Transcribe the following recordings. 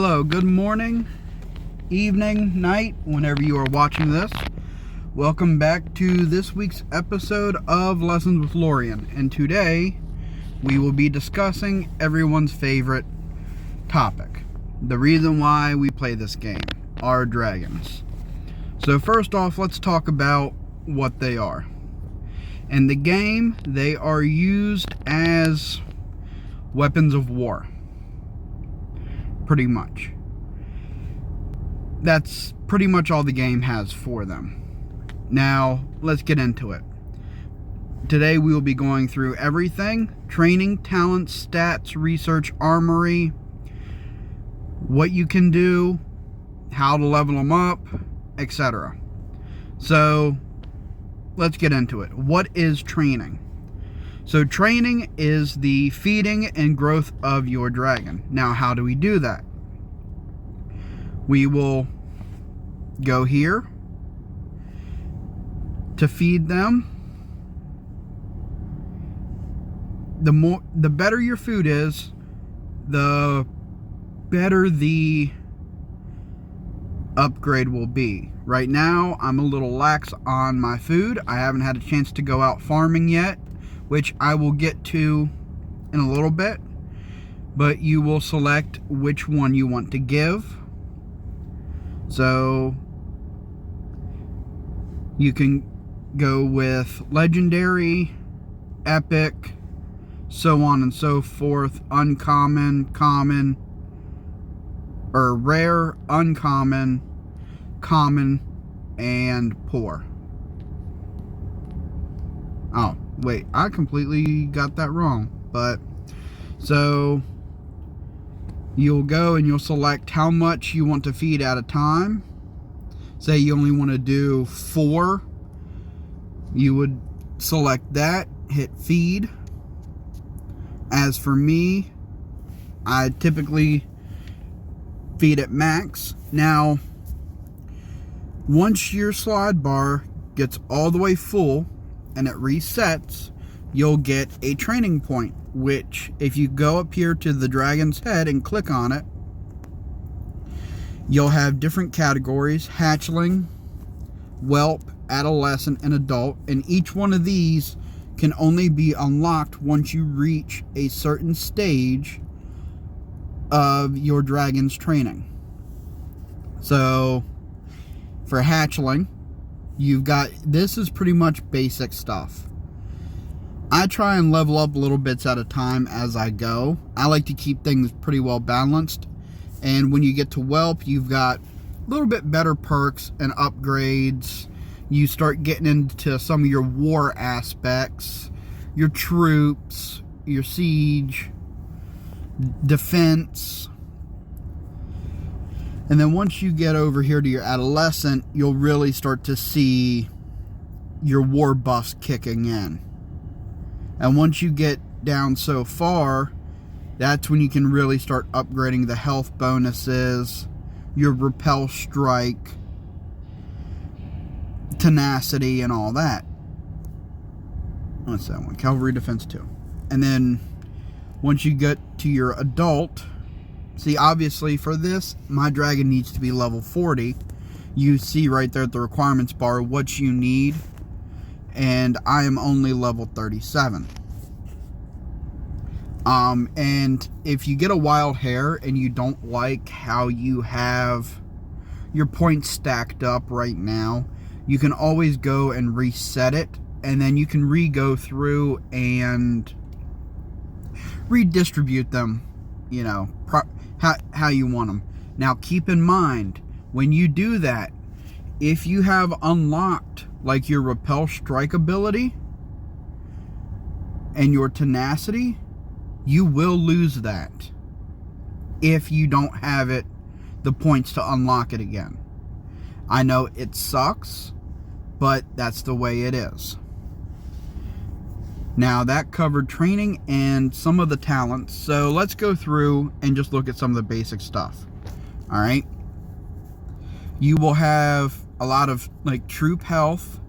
Hello, good morning, evening, night, whenever you are watching this. Welcome back to this week's episode of Lessons with Lorien. And today, we will be discussing everyone's favorite topic. The reason why we play this game, our dragons. So first off, let's talk about what they are. In the game, they are used as weapons of war. Pretty much. That's pretty much all the game has for them. Now, let's get into it. Today we will be going through everything: training, talents, stats, research, armory, what you can do, how to level them up, etc. So, let's get into it. What is training? So training is the feeding and growth of your dragon. Now, how do we do that? We will go here to feed them. The better your food is, the better the upgrade will be. Right now, I'm a little lax on my food. I haven't had a chance to go out farming yet, which I will get to in a little bit, but you will select which one you want to give. So you can go with legendary, epic, so on and so forth, uncommon, common, or rare, uncommon, common, and poor. Oh, wait, I completely got that wrong. But, so, you'll go and you'll select how much you want to feed at a time. Say you only want to do 4. You would select that, hit feed. As for me, I typically feed at max. Now, once your slide bar gets all the way full and it resets, you'll get a training point, which if you go up here to the dragon's head and click on it, you'll have different categories: hatchling, whelp, adolescent, and adult. And each one of these can only be unlocked once you reach a certain stage of your dragon's training. So for hatchling, you've got, this is pretty much basic stuff. I try and level up little bits at a time as I go. I like to keep things pretty well balanced. And when you get to whelp, you've got a little bit better perks and upgrades. You start getting into some of your war aspects, your troops, your siege, defense. And then once you get over here to your adolescent, you'll really start to see your war buffs kicking in. And once you get down so far, that's when you can really start upgrading the health bonuses, your repel strike, tenacity, and all that. What's that one? Cavalry defense 2. And then once you get to your adult, see, obviously for this, my dragon needs to be level 40. You see right there at the requirements bar what you need. And I am only level 37. And if you get a wild hair and you don't like how you have your points stacked up right now, you can always go and reset it. And then you can re-go through and redistribute them, you know, how you want them. Now keep in mind, when you do that, if you have unlocked like your repel strike ability and your tenacity, you will lose that if you don't have it, the points to unlock it again. I know it sucks, but that's the way it is. Now that covered training and some of the talents, so let's go through and just look at some of the basic stuff. Alright, you will have a lot of like troop health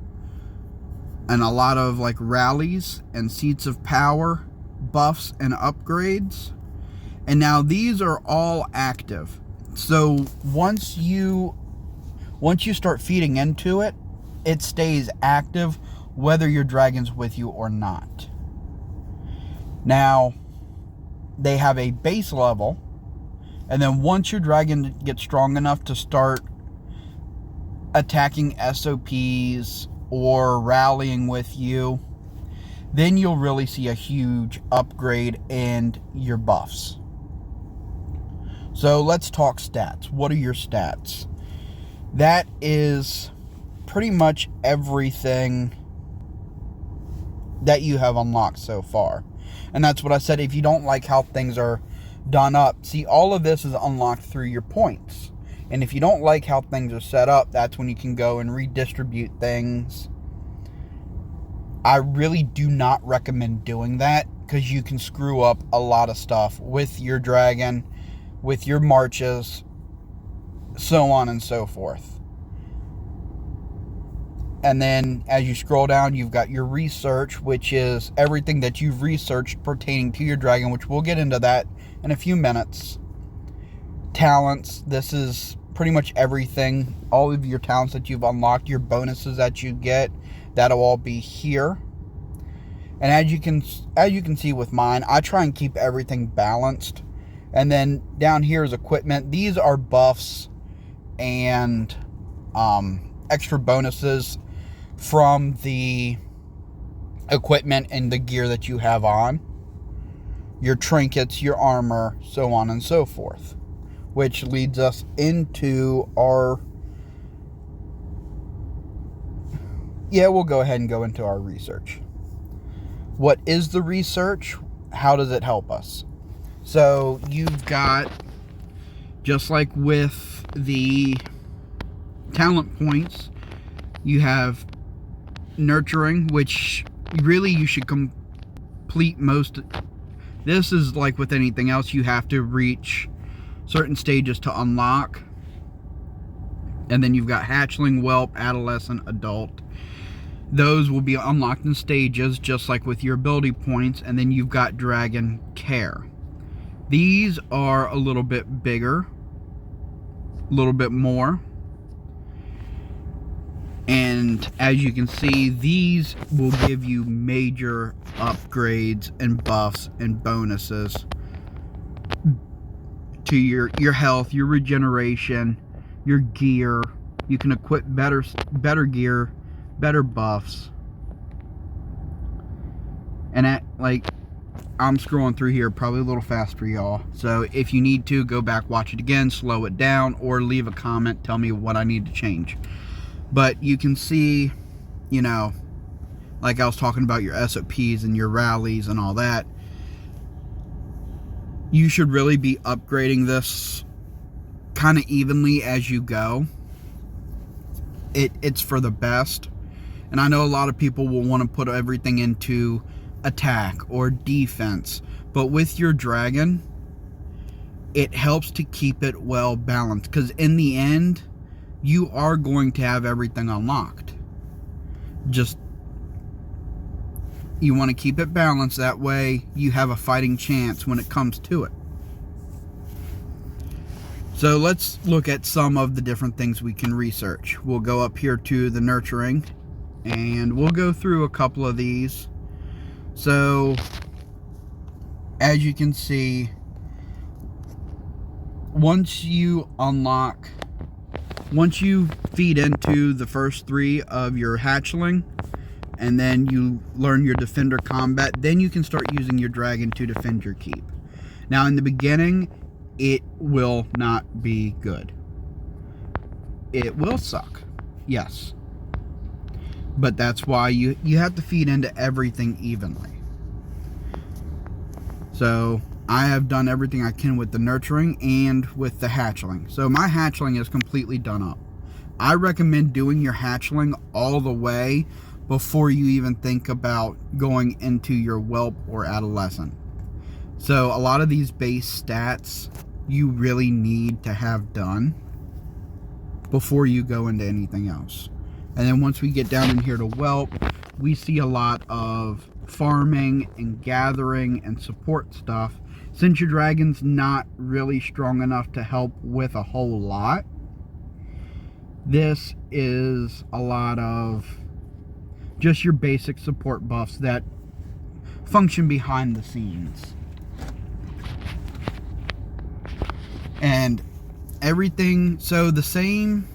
and a lot of like rallies and seats of power, buffs and upgrades. And now these are all active. So once you start feeding into it, it stays active whether your dragon's with you or not. Now, they have a base level, and then once your dragon gets strong enough to start attacking SOPs or rallying with you, then you'll really see a huge upgrade in your buffs. So let's talk stats. What are your stats? That is pretty much everything that you have unlocked so far. And that's what I said, if you don't like how things are done up, see, all of this is unlocked through your points. And if you don't like how things are set up, that's when you can go and redistribute things. I really do not recommend doing that, because you can screw up a lot of stuff with your dragon, with your marches, so on and so forth. And then as you scroll down, you've got your research, which is everything that you've researched pertaining to your dragon, which we'll get into that in a few minutes. Talents, this is pretty much everything. All of your talents that you've unlocked, your bonuses that you get, that'll all be here. And as you can see with mine, I try and keep everything balanced. And then down here is equipment. These are buffs and extra bonuses from the equipment and the gear that you have on. Your trinkets, your armor, so on and so forth. Which leads us into our... Yeah, we'll go ahead and go into our research. What is the research? How does it help us? So you've got, just like with the talent points, you have nurturing, which really you should complete most. This is like with anything else, you have to reach certain stages to unlock. And then you've got hatchling, whelp, adolescent, adult. Those will be unlocked in stages, just like with your ability points. And then you've got dragon care. These are a little bit bigger, a little bit more. And as you can see, these will give you major upgrades and buffs and bonuses to your health, your regeneration, your gear. You can equip better gear, better buffs. And I'm scrolling through here probably a little fast for y'all. So if you need to, go back, watch it again, slow it down, or leave a comment, tell me what I need to change. But you can see, you know, like I was talking about your SOPs and your rallies and all that. You should really be upgrading this kind of evenly as you go. It's for the best. And I know a lot of people will want to put everything into attack or defense. But with your dragon, it helps to keep it well balanced. Because in the end, you are going to have everything unlocked. Just, you want to keep it balanced. That way, you have a fighting chance when it comes to it. So let's look at some of the different things we can research. We'll go up here to the nurturing, and we'll go through a couple of these. So, as you can see, once you feed into the first 3 of your hatchling, and then you learn your defender combat, then you can start using your dragon to defend your keep. Now in the beginning, it will not be good. It will suck, yes. But that's why you have to feed into everything evenly. So I have done everything I can with the nurturing and with the hatchling. So my hatchling is completely done up. I recommend doing your hatchling all the way before you even think about going into your whelp or adolescent. So a lot of these base stats you really need to have done before you go into anything else. And then once we get down in here to whelp, we see a lot of farming and gathering and support stuff. Since your dragon's not really strong enough to help with a whole lot, this is a lot of just your basic support buffs that function behind the scenes. And everything, so the same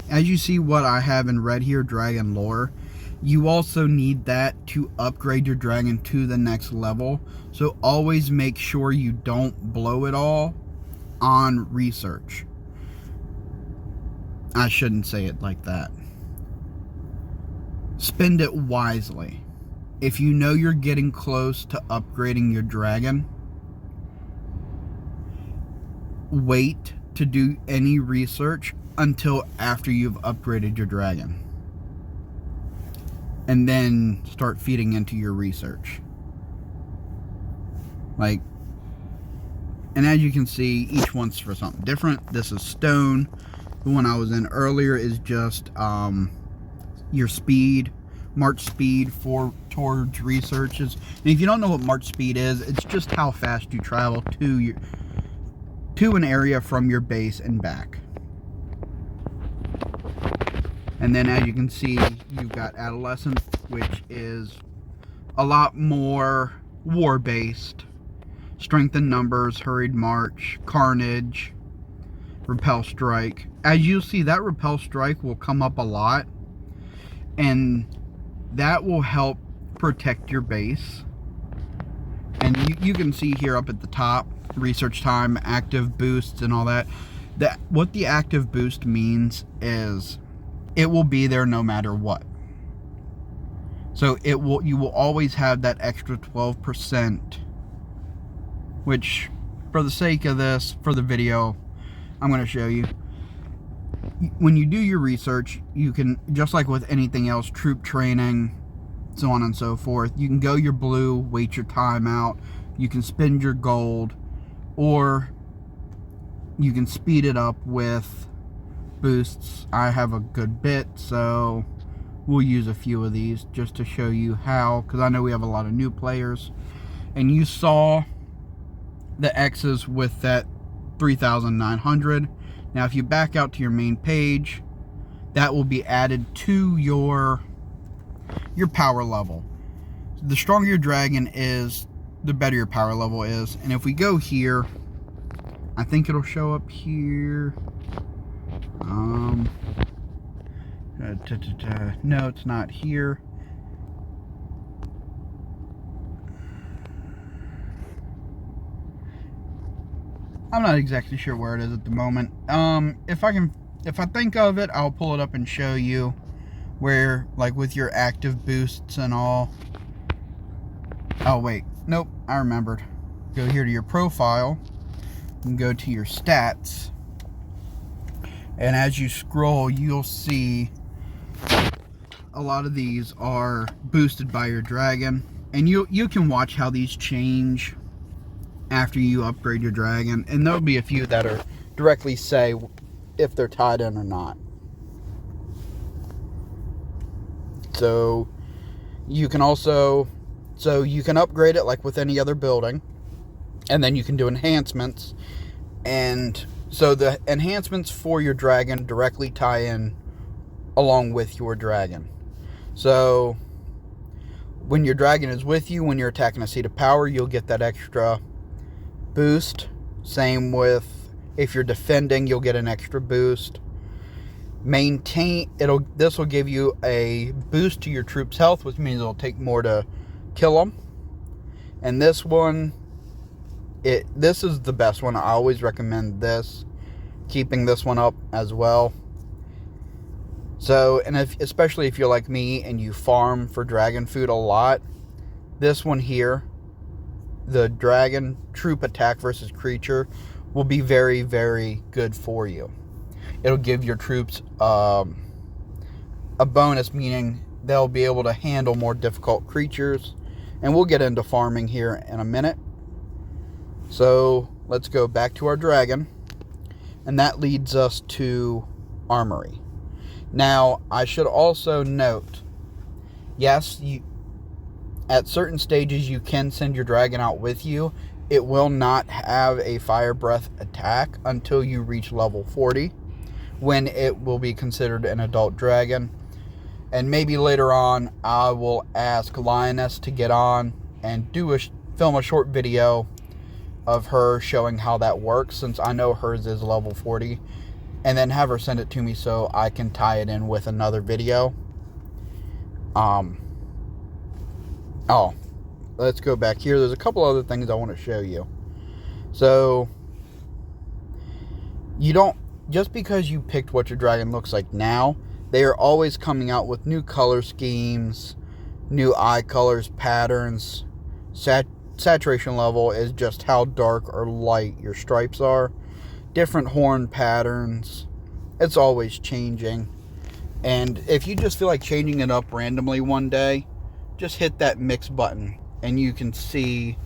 as you see what I have in red here, Dragon Lore, you also need that to upgrade your dragon to the next level. So always make sure you don't blow it all on research. I shouldn't say it like that. Spend it wisely. If you know you're getting close to upgrading your dragon, wait to do any research until after you've upgraded your dragon. And then start feeding into your research. Like, and as you can see, each one's for something different. This is stone. The one I was in earlier is just your speed, march speed towards researches. And if you don't know what march speed is, it's just how fast you travel to an area from your base and back. And then as you can see, you've got Adolescent, which is a lot more war-based. Strength in numbers, hurried march, carnage, repel strike. As you'll see, that repel strike will come up a lot, and that will help protect your base. And you can see here up at the top, research time, active boosts, and all that. What the active boost means is it will be there no matter what. So you will always have that extra 12%, which for the sake of this, for the video, I'm going to show you. When you do your research, you can, just like with anything else, troop training, so on and so forth, you can go your blue, wait your time out, you can spend your gold, or you can speed it up with boosts. I have a good bit, so we'll use a few of these just to show you how, because I know we have a lot of new players. And you saw the X's with that 3,900. Now if you back out to your main page, that will be added to your power level. The stronger your dragon is, the better your power level is. And if we go here, I think it'll show up here. No, it's not here. I'm not exactly sure where it is at the moment. If I think of it, I'll pull it up and show you where, like with your active boosts and all. Oh wait, nope, I remembered. Go here to your profile and go to your stats. And as you scroll, you'll see a lot of these are boosted by your dragon. And you can watch how these change after you upgrade your dragon. And there'll be a few that are directly say if they're tied in or not. So you can also, you can upgrade it like with any other building. And then you can do enhancements. And so the enhancements for your dragon directly tie in along with your dragon. So when your dragon is with you, when you're attacking a seat of power, you'll get that extra boost. Same with if you're defending, you'll get an extra boost. This will give you a boost to your troops' health, which means it'll take more to kill them. And this one, this is the best one. I always recommend this, keeping this one up as well. So, and especially if you're like me and you farm for dragon food a lot, this one here, the dragon troop attack versus creature, will be very, very good for you. It'll give your troops a bonus, meaning they'll be able to handle more difficult creatures. And we'll get into farming here in a minute. So let's go back to our dragon. And that leads us to armory. Now, I should also note, yes, at certain stages you can send your dragon out with you, it will not have a fire breath attack until you reach level 40, when it will be considered an adult dragon. And maybe later on, I will ask Lioness to get on and film a short video of her showing how that works, since I know hers is level 40, and then have her send it to me so I can tie it in with another video. Let's go back here. There's a couple other things I want to show you. So, you don't, just because you picked what your dragon looks like now, they are always coming out with new color schemes, new eye colors, patterns. Saturation level is just how dark or light your stripes are. Different horn patterns. It's always changing. And if you just feel like changing it up randomly one day, just hit that mix button and you can see.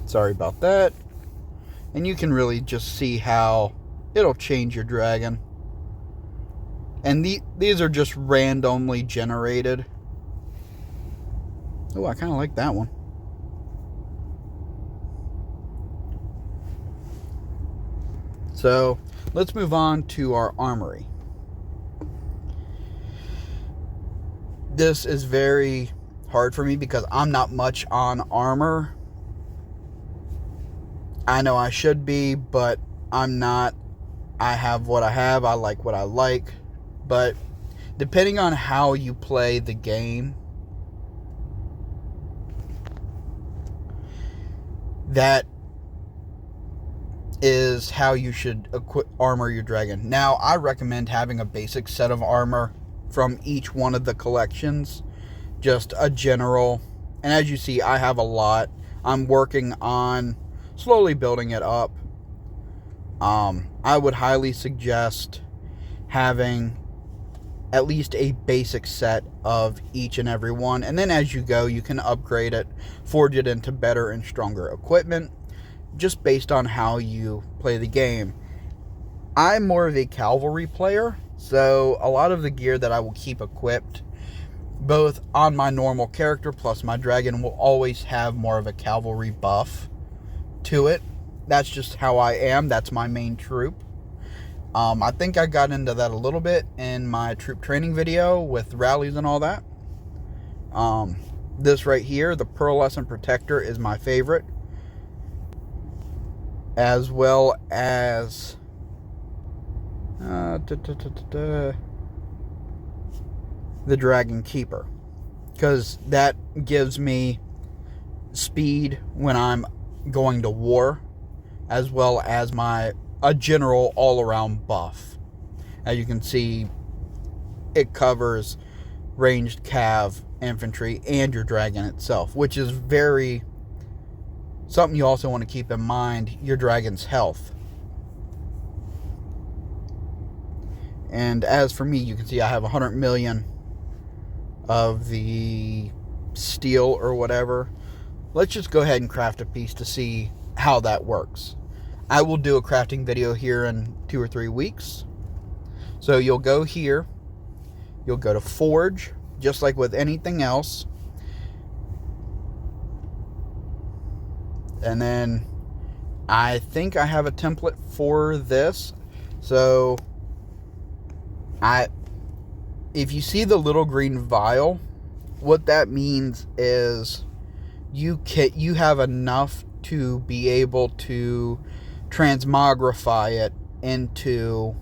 Sorry about that. And you can really just see how it'll change your dragon. And these are just randomly generated. Oh, I kind of like that one. So, let's move on to our armory. This is very hard for me because I'm not much on armor. I know I should be, but I'm not. I have what I have. I like what I like. But depending on how you play the game, that is how you should armor your dragon. Now, I recommend having a basic set of armor from each one of the collections. Just a general. And as you see, I have a lot. I'm working on slowly building it up. I would highly suggest having at least a basic set of each and every one. And then as you go, you can upgrade it, forge it into better and stronger equipment, just based on how you play the game. I'm more of a cavalry player, so a lot of the gear that I will keep equipped, both on my normal character plus my dragon, will always have more of a cavalry buff to it. That's just how I am. That's my main troop. I think I got into that a little bit in my troop training video with rallies and all that. This right here, the Pearlescent Protector, is my favorite. As well as the Dragon Keeper. Because that gives me speed when I'm going to war, as well as a general all-around buff. As you can see, it covers ranged cav, infantry, and your dragon itself, which is something you also want to keep in mind, your dragon's health. And as for me, you can see I have 100 million of the steel or whatever. Let's just go ahead and craft a piece to see how that works. I will do a crafting video here in 2 or 3 weeks. So you'll go here, you'll go to Forge, just like with anything else. And then I think I have a template for this. So if you see the little green vial, what that means is you have enough to be able to transmogrify it into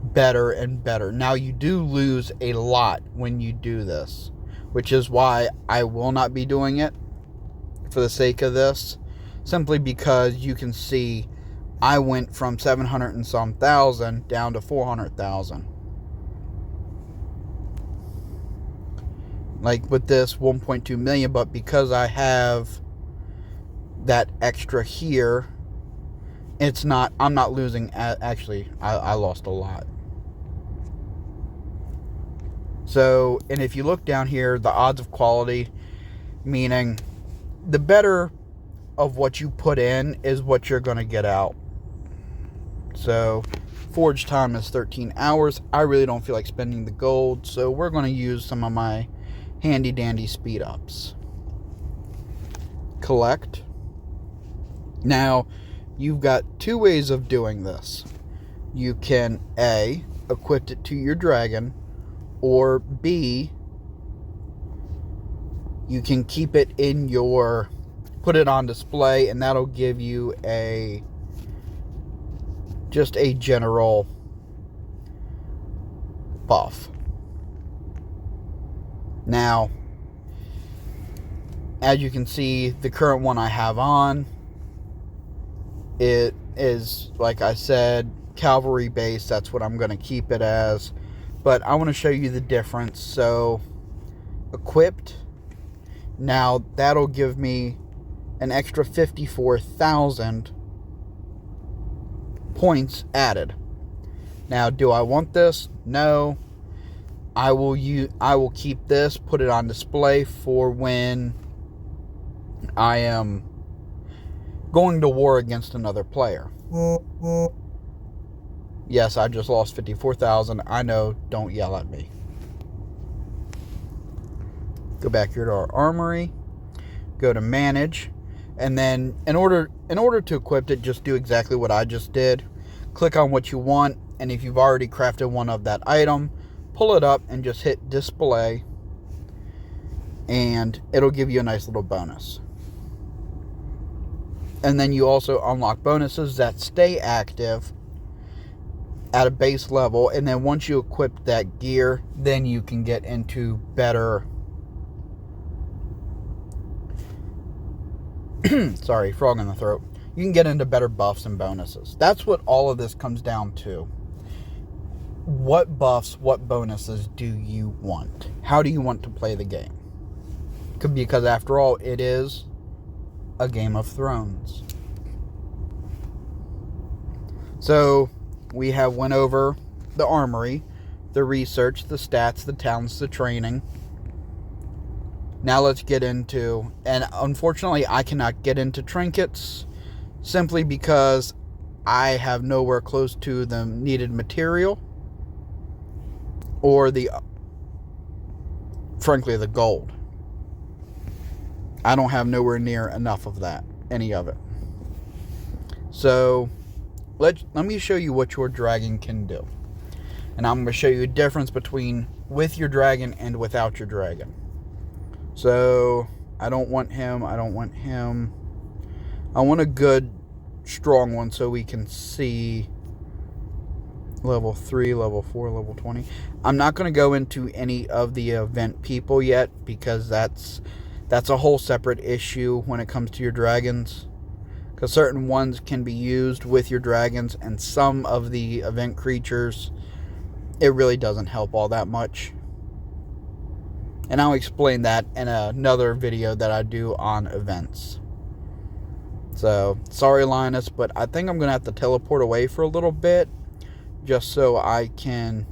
better and better. Now, you do lose a lot when you do this, which is why I will not be doing it for the sake of this, simply because you can see I went from 700 and some thousand down to 400,000. Like with this 1.2 million, but because I have that extra here, I'm not losing. Actually, I lost a lot. So, and if you look down here, the odds of quality, meaning the better of what you put in is what you're going to get out. So, forge time is 13 hours. I really don't feel like spending the gold, so we're going to use some of my handy dandy speed ups. collect. Now, you've got two ways of doing this. You can A, equip it to your dragon, or B, you can keep it in your, put it on display, and that'll give you just a general buff. Now, as you can see, the current one I have on, it is, like I said, cavalry based. That's what I'm going to keep it as. But I want to show you the difference. So, equipped. Now, that'll give me an extra 54,000 points added. Now, do I want this? No. I will keep this, put it on display for when I am going to war against another player. Yes, I just lost 54,000. I know, don't yell at me. Go back here to our armory. Go to manage. And then in order to equip it, just do exactly what I just did. Click on what you want, and if you've already crafted one of that item, pull it up and just hit display, and it'll give you a nice little bonus. And then you also unlock bonuses that stay active at a base level, and then once you equip that gear, then you can get into better sorry, frog in the throat. You can get into better buffs and bonuses. That's what all of this comes down to. What buffs, what bonuses do you want? How do you want to play the game? Because after all, it is a Game of Thrones. So, we have went over the armory, the research, the stats, the talents, the training. Now let's get into, and unfortunately I cannot get into trinkets simply because I have nowhere close to the needed material or frankly the gold. I don't have nowhere near enough of that, any of it. So let me show you what your dragon can do. And I'm going to show you a difference between with your dragon and without your dragon. So, I don't want him. I want a good, strong one so we can see level 3, level 4, level 20. I'm not going to go into any of the event people yet because that's a whole separate issue when it comes to your dragons. Because certain ones can be used with your dragons, and some of the event creatures, it really doesn't help all that much. And I'll explain that in another video that I do on events. So, sorry Linus, but I think I'm going to have to teleport away for a little bit. Just so I can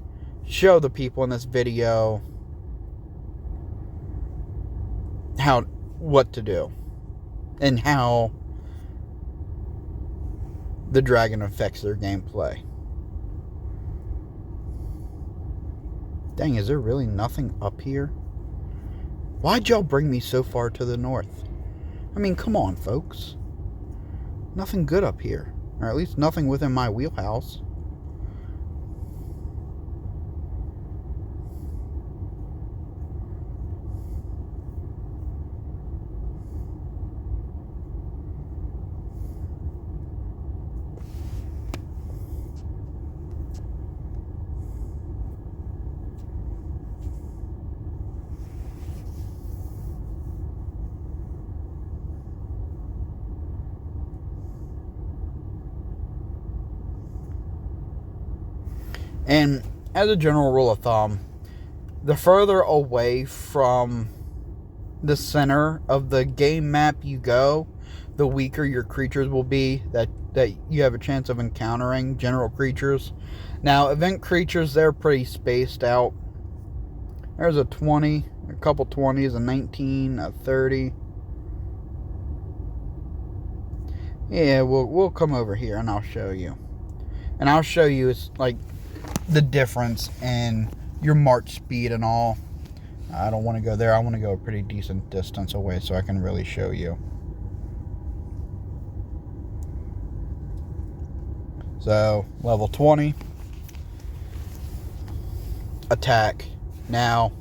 show the people in this video what to do. And how the dragon affects their gameplay. Dang, is there really nothing up here? Why'd y'all bring me so far to the north? I mean, come on, folks. Nothing good up here. Or at least nothing within my wheelhouse. And as a general rule of thumb, the further away from the center of the game map you go, the weaker your creatures will be that you have a chance of encountering general creatures. Now, event creatures, they're pretty spaced out. There's a 20, a couple 20s, a 19, a 30. Yeah, we'll come over here and I'll show you. And I'll show you, it's like the difference in your march speed and all. I don't want to go there. I want to go a pretty decent distance away so I can really show you. So, level 20. Attack. Now,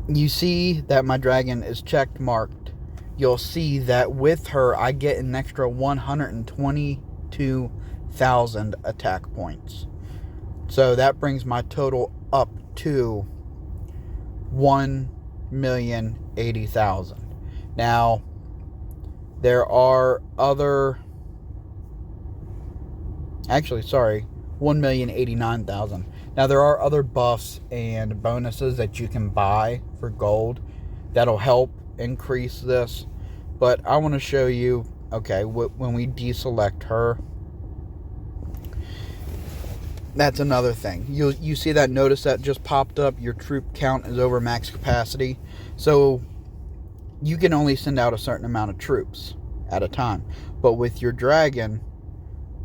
you see that my dragon is check marked. You'll see that with her, I get an extra 122,000 attack points. So that brings my total up to 1,080,000. Now, there are other... Actually, sorry, 1,089,000. Now, there are other buffs and bonuses that you can buy for gold that'll help increase this. But I want to show you, okay, when we deselect her, that's another thing. You see that notice that just popped up? Your troop count is over max capacity. So you can only send out a certain amount of troops at a time. But with your dragon,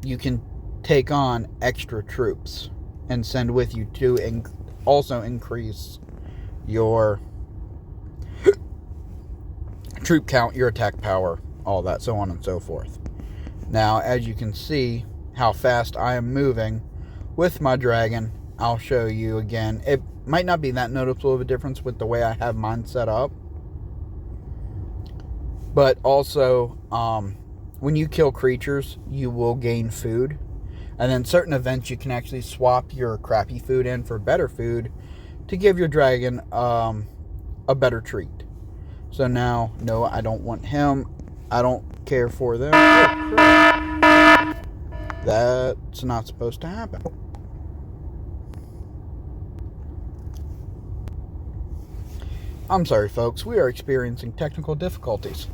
you can take on extra troops and send with you to also increase your troop count, your attack power, all that, so on and so forth. Now, as you can see how fast I am moving with my dragon, I'll show you again. It might not be that noticeable of a difference with the way I have mine set up. But also, when you kill creatures, you will gain food. And then certain events, you can actually swap your crappy food in for better food to give your dragon a better treat. So now, no, I don't want him. I don't care for them. Oh, crap. That's not supposed to happen. I'm sorry, folks. We are experiencing technical difficulties.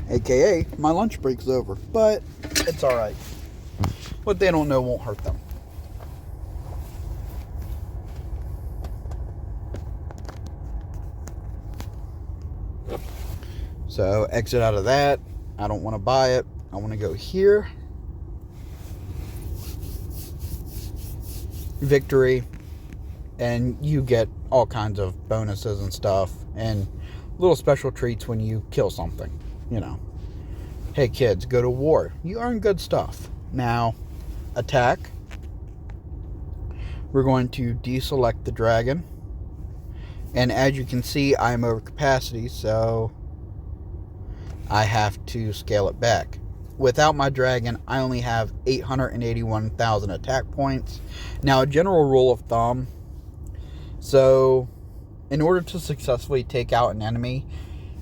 AKA, my lunch break's over. But it's alright. What they don't know won't hurt them. So, exit out of that. I don't want to buy it. I want to go here. Victory. And you get all kinds of bonuses and stuff. And little special treats when you kill something. You know. Hey kids, go to war. You earn good stuff. Now, attack. We're going to deselect the dragon. And as you can see, I'm over capacity, so I have to scale it back. Without my dragon, I only have 881,000 attack points. Now, a general rule of thumb. So, in order to successfully take out an enemy,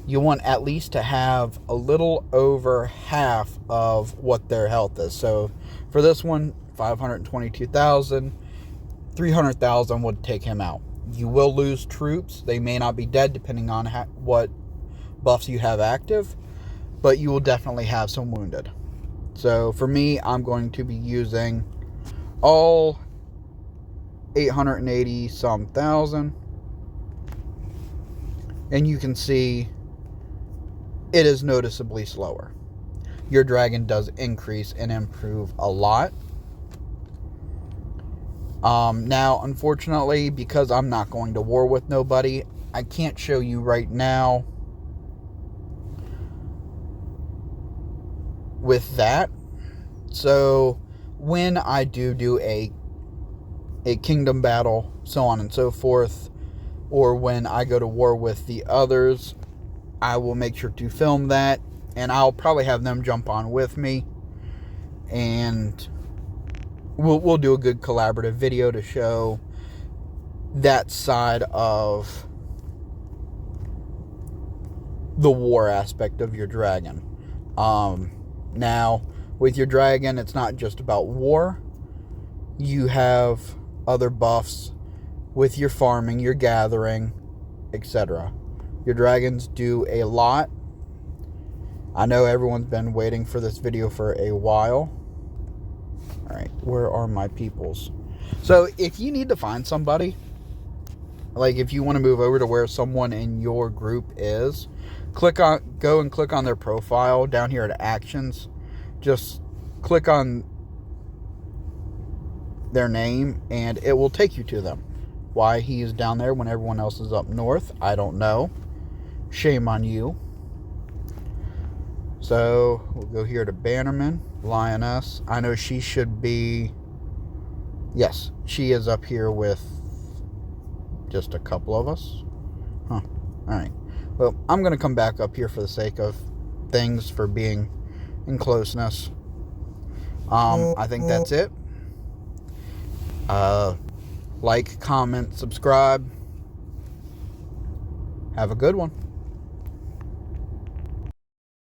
you want at least to have a little over half of what their health is. So, for this one, 522,000, 300,000 would take him out. You will lose troops. They may not be dead depending on what buffs you have active, but you will definitely have some wounded. So for me, I'm going to be using all 880 some thousand. And you can see it is noticeably slower. Your dragon does increase and improve a lot. Now, unfortunately, because I'm not going to war with nobody, I can't show you right now with that. So, when I do a kingdom battle, so on and so forth, or when I go to war with the others, I will make sure to film that, and I'll probably have them jump on with me, and we'll do a good collaborative video to show that side of the war aspect of your dragon. Now, with your dragon, it's not just about war. You have other buffs with your farming, your gathering, etc. Your dragons do a lot. I know everyone's been waiting for this video for a while. Alright, where are my peoples? So, if you need to find somebody, like if you want to move over to where someone in your group is, go and click on their profile down here at actions. Just click on their name, and it will take you to them. Why he is down there when everyone else is up north, I don't know. Shame on you. So we'll go here to Bannerman, Lioness. I know she should be... Yes, she is up here with just a couple of us. Huh. Alright. Well, I'm going to come back up here for the sake of things, for being in closeness. I think that's it. Like, comment, subscribe. Have a good one.